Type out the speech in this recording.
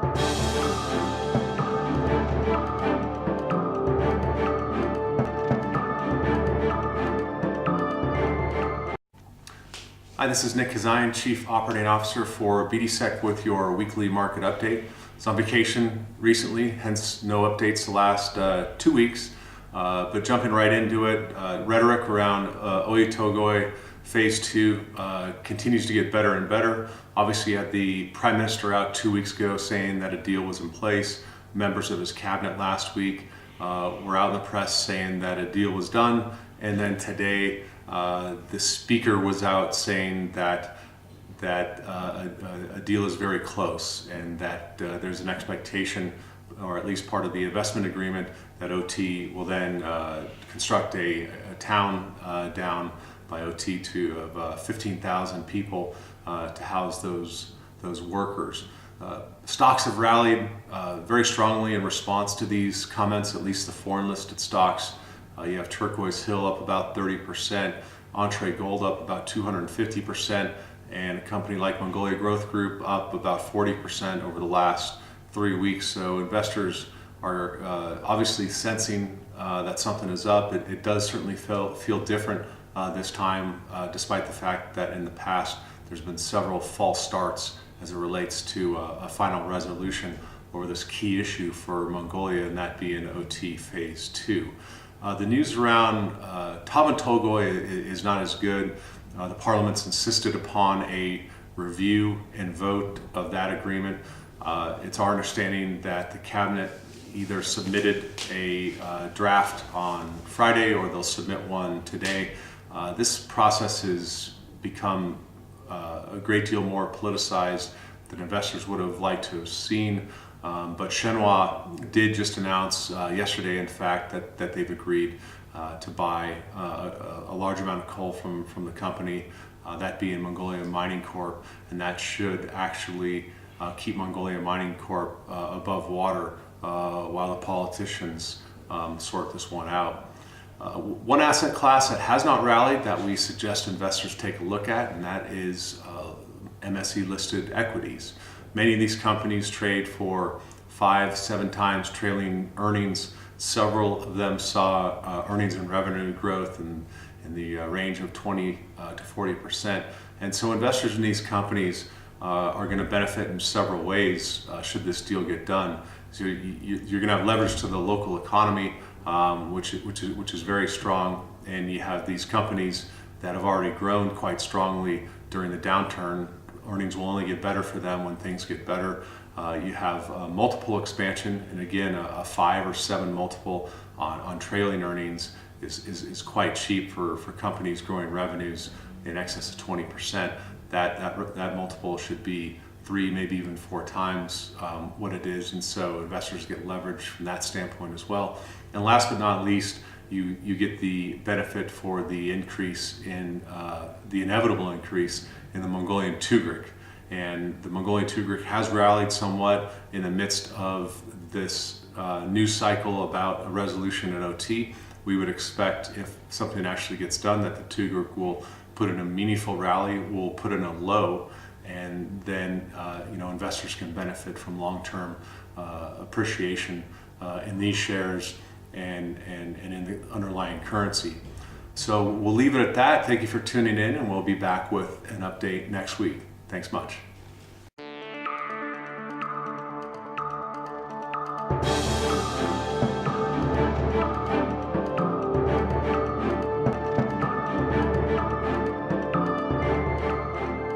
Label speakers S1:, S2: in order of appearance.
S1: Hi, this is Nick Kazayan, Chief Operating Officer for BDSec with your weekly market update. I was on vacation recently, hence no updates the last 2 weeks, but jumping right into it, rhetoric around Oyu Tolgoi Phase 2 continues to get better and better. Obviously, you had the Prime Minister out 2 weeks ago saying that a deal was in place. Members of his cabinet last week were out in the press saying that a deal was done, and then today the speaker was out saying that a deal is very close and that there's an expectation, or at least part of the investment agreement, that OT will then construct a town down by OT of 15,000 people to house those workers. Stocks have rallied very strongly in response to these comments, at least the foreign listed stocks. You have Turquoise Hill up about 30%, Entree Gold up about 250%, and a company like Mongolia Growth Group up about 40% over the last 3 weeks. So investors are obviously sensing that something is up. It does certainly feel different this time, despite the fact that in the past there's been several false starts as it relates to a final resolution over this key issue for Mongolia, and that being OT Phase 2. The news around Tavan Tolgoi is not as good. The Parliament's insisted upon a review and vote of that agreement. It's our understanding that the Cabinet either submitted a draft on Friday or they'll submit one today. This process has become a great deal more politicized than investors would have liked to have seen. But Shenhua did just announce yesterday, in fact, that they've agreed to buy a large amount of coal from the company, that being Mongolia Mining Corp, and that should actually keep Mongolia Mining Corp above water while the politicians sort this one out. One asset class that has not rallied that we suggest investors take a look at, and that is MSE listed equities. Many of these companies trade for 5-7 times trailing earnings. Several of them saw earnings and revenue growth in the range of 20 to 40%. And so investors in these companies are going to benefit in several ways should this deal get done. So you're going to have leverage to the local economy, which is very strong, and you have these companies that have already grown quite strongly during the downturn. Earnings will only get better for them when things get better. You have multiple expansion, and again, a 5 or 7 multiple on trailing earnings is quite cheap for companies growing revenues in excess of 20%. That multiple should be 3, maybe even 4 times what it is, and so investors get leverage from that standpoint as well. And last but not least, you get the benefit for the increase in the inevitable increase in the Mongolian tugrik. And the Mongolian tugrik has rallied somewhat in the midst of this news cycle about a resolution at OT. We would expect, if something actually gets done, that the tugrik will put in a meaningful rally, will put in a low, and then investors can benefit from long-term appreciation in these shares and in the underlying currency. So we'll leave it at that. Thank you for tuning in, and we'll be back with an update next week. Thanks much.